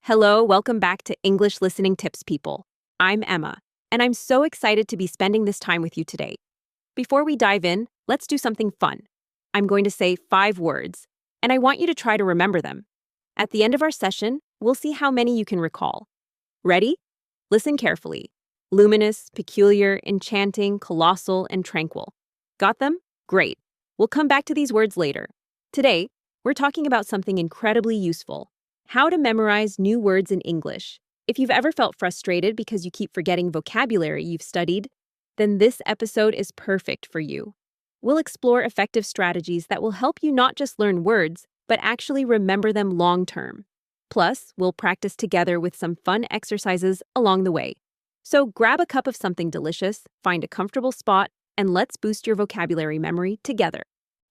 Hello, welcome back to English Listening Tips, people. I'm Emma, and I'm so excited to be spending this time with you today. Before we dive in, let's do something fun. I'm going to say 5 words, and I want you to try to remember them. At the end of our session, we'll see how many you can recall. Ready? Listen carefully. Luminous, peculiar, enchanting, colossal, and tranquil. Got them? Great. We'll come back to these words later. Today, we're talking about something incredibly useful. How to memorize new words in English. If you've ever felt frustrated because you keep forgetting vocabulary you've studied, then this episode is perfect for you. We'll explore effective strategies that will help you not just learn words, but actually remember them long term. Plus, we'll practice together with some fun exercises along the way. So grab a cup of something delicious, find a comfortable spot, and let's boost your vocabulary memory together.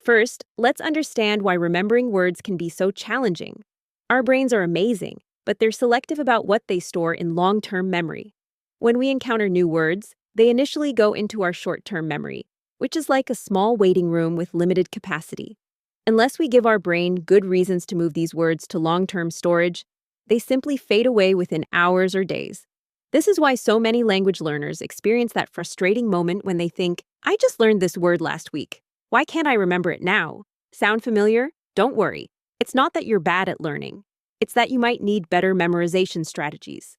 First, let's understand why remembering words can be so challenging. Our brains are amazing, but they're selective about what they store in long-term memory. When we encounter new words, they initially go into our short-term memory, which is like a small waiting room with limited capacity. Unless we give our brain good reasons to move these words to long-term storage, they simply fade away within hours or days. This is why so many language learners experience that frustrating moment when they think, I just learned this word last week. Why can't I remember it now? Sound familiar? Don't worry. It's not that you're bad at learning. It's that you might need better memorization strategies.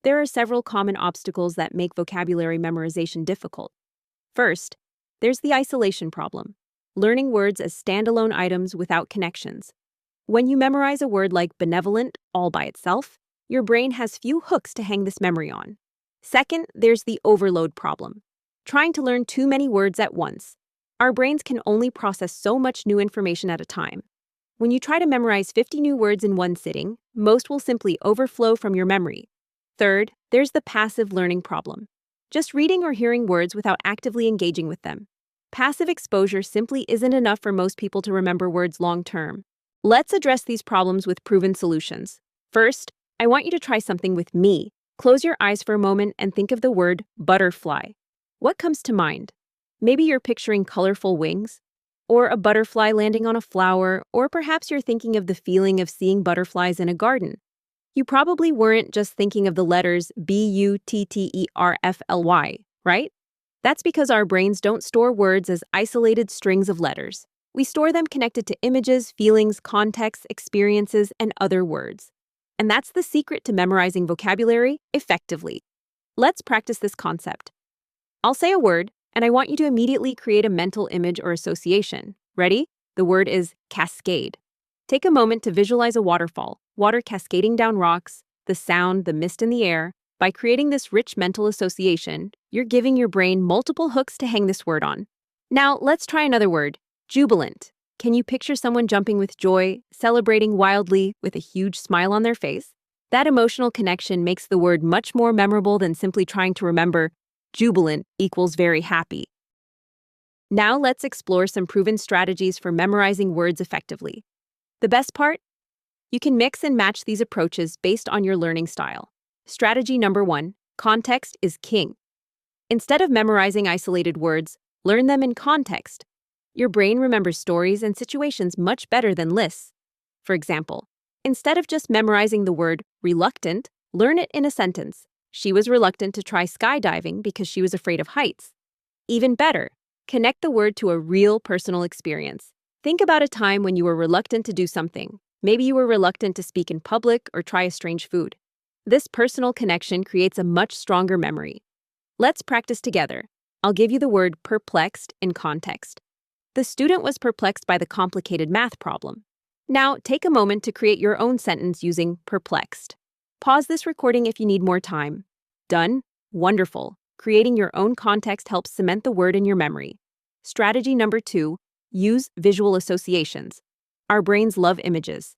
There are several common obstacles that make vocabulary memorization difficult. First, there's the isolation problem, learning words as standalone items without connections. When you memorize a word like benevolent all by itself, your brain has few hooks to hang this memory on. Second, there's the overload problem, trying to learn too many words at once. Our brains can only process so much new information at a time. When you try to memorize 50 new words in one sitting, most will simply overflow from your memory. Third, there's the passive learning problem, just reading or hearing words without actively engaging with them. Passive exposure simply isn't enough for most people to remember words long term. Let's address these problems with proven solutions. First, I want you to try something with me. Close your eyes for a moment and think of the word butterfly. What comes to mind? Maybe you're picturing colorful wings, or a butterfly landing on a flower, or perhaps you're thinking of the feeling of seeing butterflies in a garden. You probably weren't just thinking of the letters butterfly, right? That's because our brains don't store words as isolated strings of letters. We store them connected to images, feelings, contexts, experiences, and other words. And that's the secret to memorizing vocabulary effectively. Let's practice this concept. I'll say a word, and I want you to immediately create a mental image or association. Ready? The word is cascade. Take a moment to visualize a waterfall, water cascading down rocks, the sound, the mist in the air. By creating this rich mental association, you're giving your brain multiple hooks to hang this word on. Now, let's try another word, jubilant. Can you picture someone jumping with joy, celebrating wildly with a huge smile on their face? That emotional connection makes the word much more memorable than simply trying to remember jubilant equals very happy. Now let's explore some proven strategies for memorizing words effectively. The best part? You can mix and match these approaches based on your learning style. Strategy number 1, context is king. Instead of memorizing isolated words, learn them in context. Your brain remembers stories and situations much better than lists. For example, instead of just memorizing the word reluctant, learn it in a sentence. She was reluctant to try skydiving because she was afraid of heights. Even better, connect the word to a real personal experience. Think about a time when you were reluctant to do something. Maybe you were reluctant to speak in public or try a strange food. This personal connection creates a much stronger memory. Let's practice together. I'll give you the word perplexed in context. The student was perplexed by the complicated math problem. Now, take a moment to create your own sentence using perplexed. Pause this recording if you need more time. Done? Wonderful. Creating your own context helps cement the word in your memory. Strategy number 2, use visual associations. Our brains love images.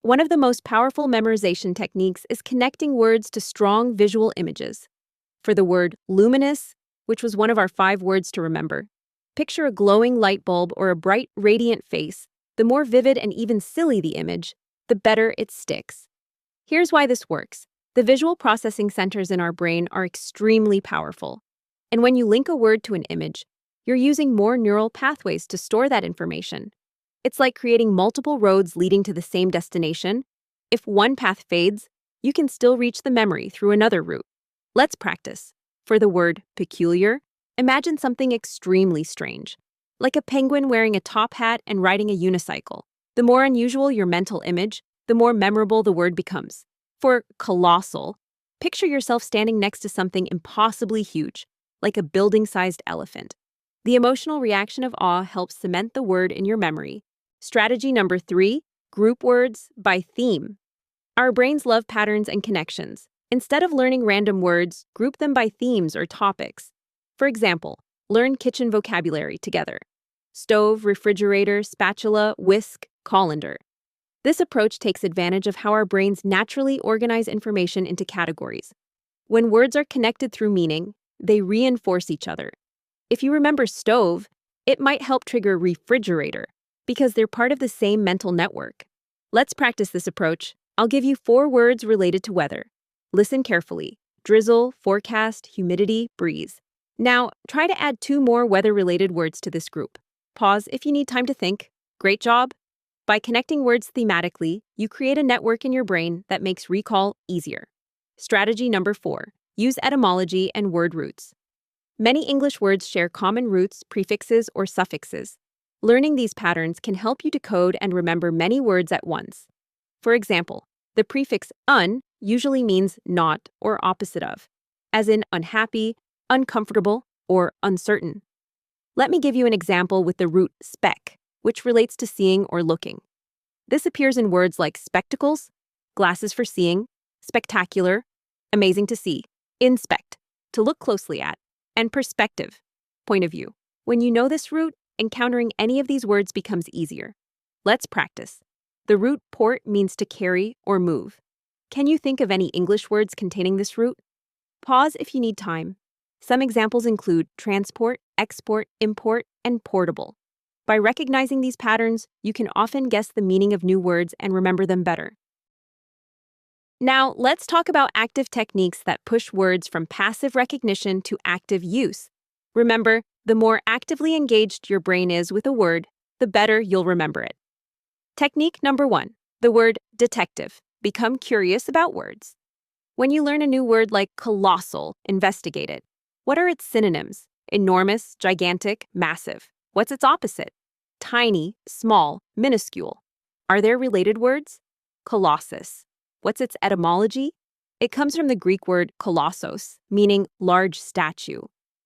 One of the most powerful memorization techniques is connecting words to strong visual images. For the word luminous, which was one of our 5 words to remember, picture a glowing light bulb or a bright, radiant face. The more vivid and even silly the image, the better it sticks. Here's why this works. The visual processing centers in our brain are extremely powerful. And when you link a word to an image, you're using more neural pathways to store that information. It's like creating multiple roads leading to the same destination. If one path fades, you can still reach the memory through another route. Let's practice. For the word peculiar, imagine something extremely strange, like a penguin wearing a top hat and riding a unicycle. The more unusual your mental image, the more memorable the word becomes. For colossal, picture yourself standing next to something impossibly huge, like a building-sized elephant. The emotional reaction of awe helps cement the word in your memory. Strategy number 3, group words by theme. Our brains love patterns and connections. Instead of learning random words, group them by themes or topics. For example, learn kitchen vocabulary together. Stove, refrigerator, spatula, whisk, colander. This approach takes advantage of how our brains naturally organize information into categories. When words are connected through meaning, they reinforce each other. If you remember stove, it might help trigger refrigerator because they're part of the same mental network. Let's practice this approach. I'll give you 4 words related to weather. Listen carefully. Drizzle, forecast, humidity, breeze. Now, try to add 2 more weather-related words to this group. Pause if you need time to think. Great job! By connecting words thematically, you create a network in your brain that makes recall easier. Strategy number 4. Use etymology and word roots. Many English words share common roots, prefixes, or suffixes. Learning these patterns can help you decode and remember many words at once. For example, the prefix un usually means not or opposite of, as in unhappy, uncomfortable, or uncertain. Let me give you an example with the root spec, which relates to seeing or looking. This appears in words like spectacles, glasses for seeing, spectacular, amazing to see, inspect, to look closely at, and perspective, point of view. When you know this root, encountering any of these words becomes easier. Let's practice. The root port means to carry or move. Can you think of any English words containing this root? Pause if you need time. Some examples include transport, export, import, and portable. By recognizing these patterns, you can often guess the meaning of new words and remember them better. Now, let's talk about active techniques that push words from passive recognition to active use. Remember, the more actively engaged your brain is with a word, the better you'll remember it. Technique number 1, the word detective. Become curious about words. When you learn a new word like colossal, investigate it. What are its synonyms? Enormous, gigantic, massive. What's its opposite? Tiny, small, minuscule. Are there related words? Colossus. What's its etymology? It comes from the Greek word kolossos, meaning large statue.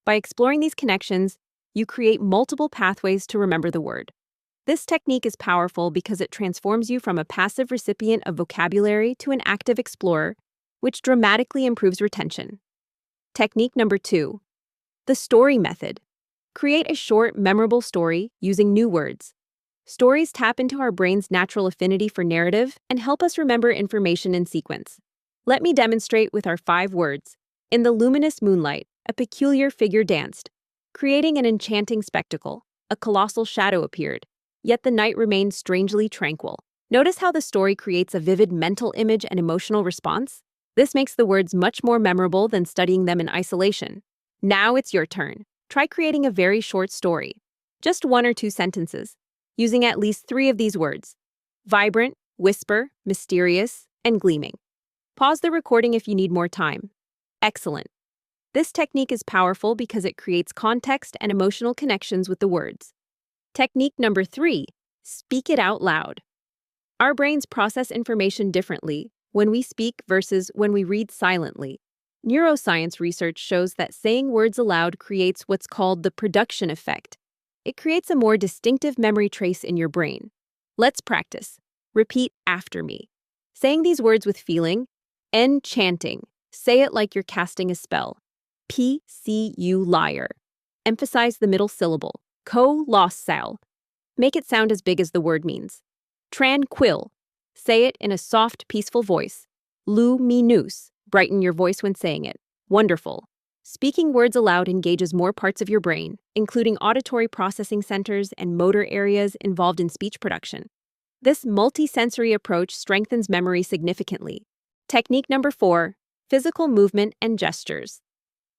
By exploring these connections, you create multiple pathways to remember the word. This technique is powerful because it transforms you from a passive recipient of vocabulary to an active explorer, which dramatically improves retention. Technique number 2, the story method. Create a short, memorable story using new words. Stories tap into our brain's natural affinity for narrative and help us remember information in sequence. Let me demonstrate with our 5 words. In the luminous moonlight, a peculiar figure danced. Creating an enchanting spectacle, a colossal shadow appeared, yet the night remained strangely tranquil. Notice how the story creates a vivid mental image and emotional response? This makes the words much more memorable than studying them in isolation. Now it's your turn. Try creating a very short story, just 1 or 2 sentences, using at least 3 of these words: vibrant, whisper, mysterious, and gleaming. Pause the recording if you need more time. Excellent. This technique is powerful because it creates context and emotional connections with the words. Technique number 3, speak it out loud. Our brains process information differently when we speak versus when we read silently. Neuroscience research shows that saying words aloud creates what's called the production effect. It creates a more distinctive memory trace in your brain. Let's practice. Repeat after me. Saying these words with feeling. Enchanting. Say it like you're casting a spell. P-C-U liar. Emphasize the middle syllable. Colossal. Make it sound as big as the word means. Tranquil. Say it in a soft, peaceful voice. Luminous. Brighten your voice when saying it. Wonderful. Speaking words aloud engages more parts of your brain, including auditory processing centers and motor areas involved in speech production. This multisensory approach strengthens memory significantly. Technique number 4, physical movement and gestures.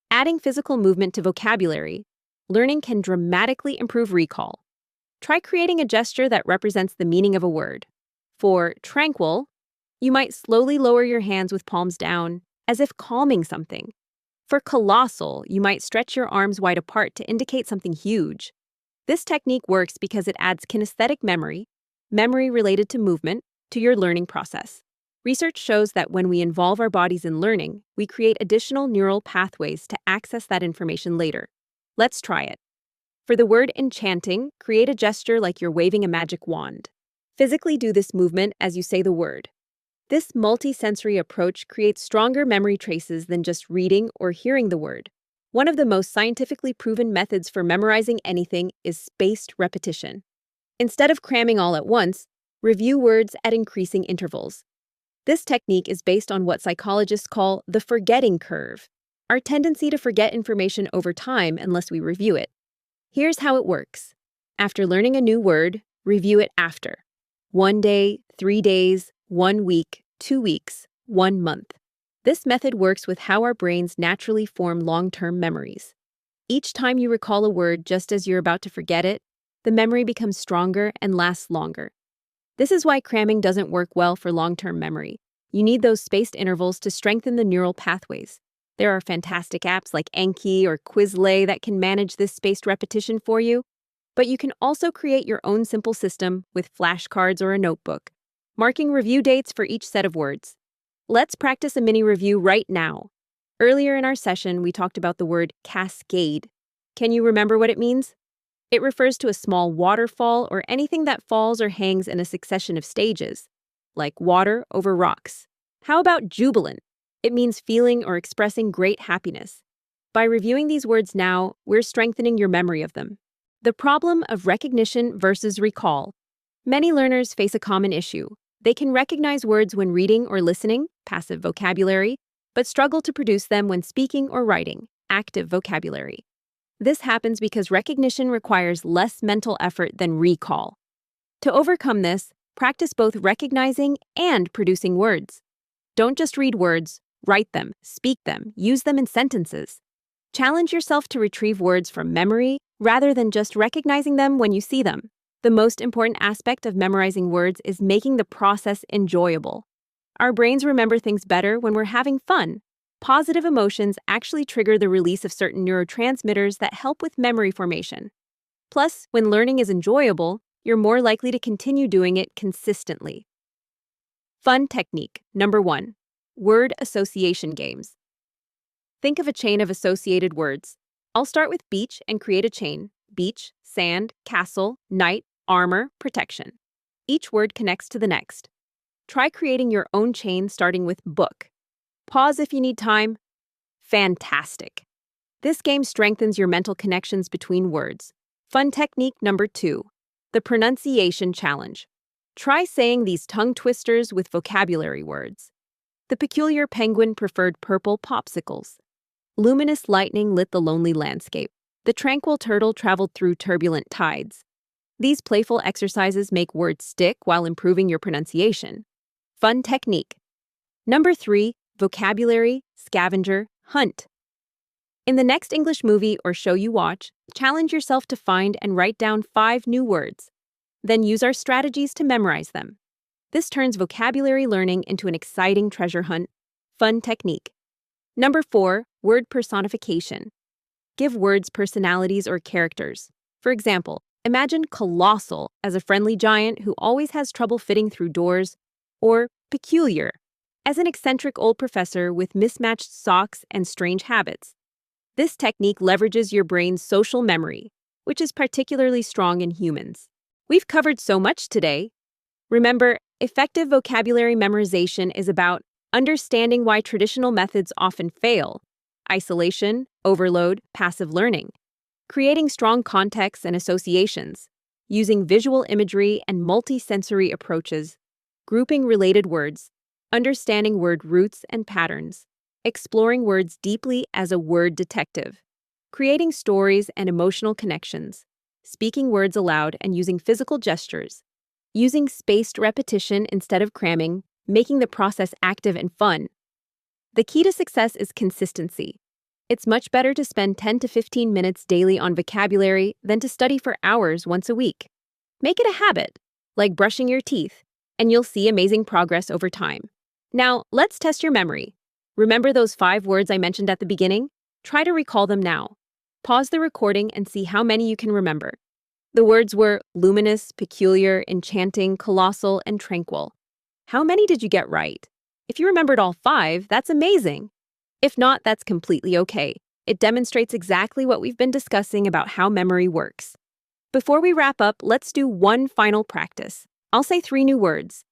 Adding physical movement to vocabulary, learning can dramatically improve recall. Try creating a gesture that represents the meaning of a word. For tranquil, You might slowly lower your hands with palms down, as if calming something. For colossal, you might stretch your arms wide apart to indicate something huge. This technique works because it adds kinesthetic memory, memory related to movement, to your learning process. Research shows that when we involve our bodies in learning, we create additional neural pathways to access that information later. Let's try it. For the word enchanting, create a gesture like you're waving a magic wand. Physically do this movement as you say the word. This multisensory approach creates stronger memory traces than just reading or hearing the word. One of the most scientifically proven methods for memorizing anything is spaced repetition. Instead of cramming all at once, review words at increasing intervals. This technique is based on what psychologists call the forgetting curve, our tendency to forget information over time unless we review it. Here's how it works. After learning a new word, review it after. 1 day, 3 days, 1 week, 2 weeks, 1 month. This method works with how our brains naturally form long-term memories. Each time you recall a word just as you're about to forget it, the memory becomes stronger and lasts longer. This is why cramming doesn't work well for long-term memory. You need those spaced intervals to strengthen the neural pathways. There are fantastic apps like Anki or Quizlet that can manage this spaced repetition for you, but you can also create your own simple system with flashcards or a notebook, marking review dates for each set of words. Let's practice a mini review right now. Earlier in our session, we talked about the word cascade. Can you remember what it means? It refers to a small waterfall or anything that falls or hangs in a succession of stages, like water over rocks. How about jubilant? It means feeling or expressing great happiness. By reviewing these words now, we're strengthening your memory of them. The problem of recognition versus recall. Many learners face a common issue. They can recognize words when reading or listening, passive vocabulary, but struggle to produce them when speaking or writing, active vocabulary. This happens because recognition requires less mental effort than recall. To overcome this, practice both recognizing and producing words. Don't just read words, write them, speak them, use them in sentences. Challenge yourself to retrieve words from memory rather than just recognizing them when you see them. The most important aspect of memorizing words is making the process enjoyable. Our brains remember things better when we're having fun. Positive emotions actually trigger the release of certain neurotransmitters that help with memory formation. Plus, when learning is enjoyable, you're more likely to continue doing it consistently. Fun technique. Number 1. Word association games. Think of a chain of associated words. I'll start with beach and create a chain. Beach, sand, castle, knight, armor, protection. Each word connects to the next. Try creating your own chain starting with book. Pause if you need time. Fantastic. This game strengthens your mental connections between words. Fun technique number 2. The pronunciation challenge. Try saying these tongue twisters with vocabulary words. The peculiar penguin preferred purple popsicles. Luminous lightning lit the lonely landscape. The tranquil turtle traveled through turbulent tides. These playful exercises make words stick while improving your pronunciation. Fun technique. Number 3. Vocabulary, scavenger, hunt. In the next English movie or show you watch, challenge yourself to find and write down 5 new words. Then use our strategies to memorize them. This turns vocabulary learning into an exciting treasure hunt. Fun technique. Number 4. Word personification. Give words personalities or characters. For example, imagine colossal as a friendly giant who always has trouble fitting through doors, or peculiar as an eccentric old professor with mismatched socks and strange habits. This technique leverages your brain's social memory, which is particularly strong in humans. We've covered so much today. Remember, effective vocabulary memorization is about understanding why traditional methods often fail: isolation, overload, passive learning; creating strong contexts and associations; using visual imagery and multisensory approaches; grouping related words; understanding word roots and patterns; exploring words deeply as a word detective; creating stories and emotional connections; speaking words aloud and using physical gestures; using spaced repetition instead of cramming, making the process active and fun. The key to success is consistency. It's much better to spend 10 to 15 minutes daily on vocabulary than to study for hours once a week. Make it a habit, like brushing your teeth, and you'll see amazing progress over time. Now, let's test your memory. Remember those 5 words I mentioned at the beginning? Try to recall them now. Pause the recording and see how many you can remember. The words were luminous, peculiar, enchanting, colossal, and tranquil. How many did you get right? If you remembered all 5, that's amazing. If not, that's completely okay. It demonstrates exactly what we've been discussing about how memory works. Before we wrap up, let's do one final practice. I'll say 3 new words,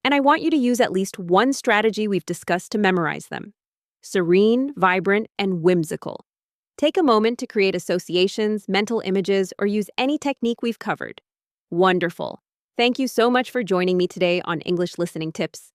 and I want you to use at least one strategy we've discussed to memorize them. Serene, vibrant, and whimsical. Take a moment to create associations, mental images, or use any technique we've covered. Wonderful. Thank you so much for joining me today on English Listening Tips.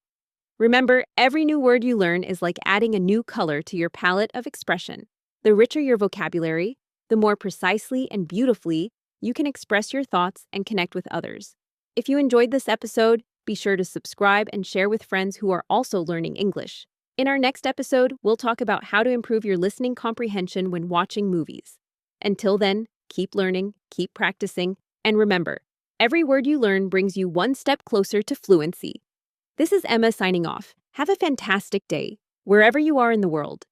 Remember, every new word you learn is like adding a new color to your palette of expression. The richer your vocabulary, the more precisely and beautifully you can express your thoughts and connect with others. If you enjoyed this episode, be sure to subscribe and share with friends who are also learning English. In our next episode, we'll talk about how to improve your listening comprehension when watching movies. Until then, keep learning, keep practicing, and remember, every word you learn brings you one step closer to fluency. This is Emma signing off. Have a fantastic day, wherever you are in the world.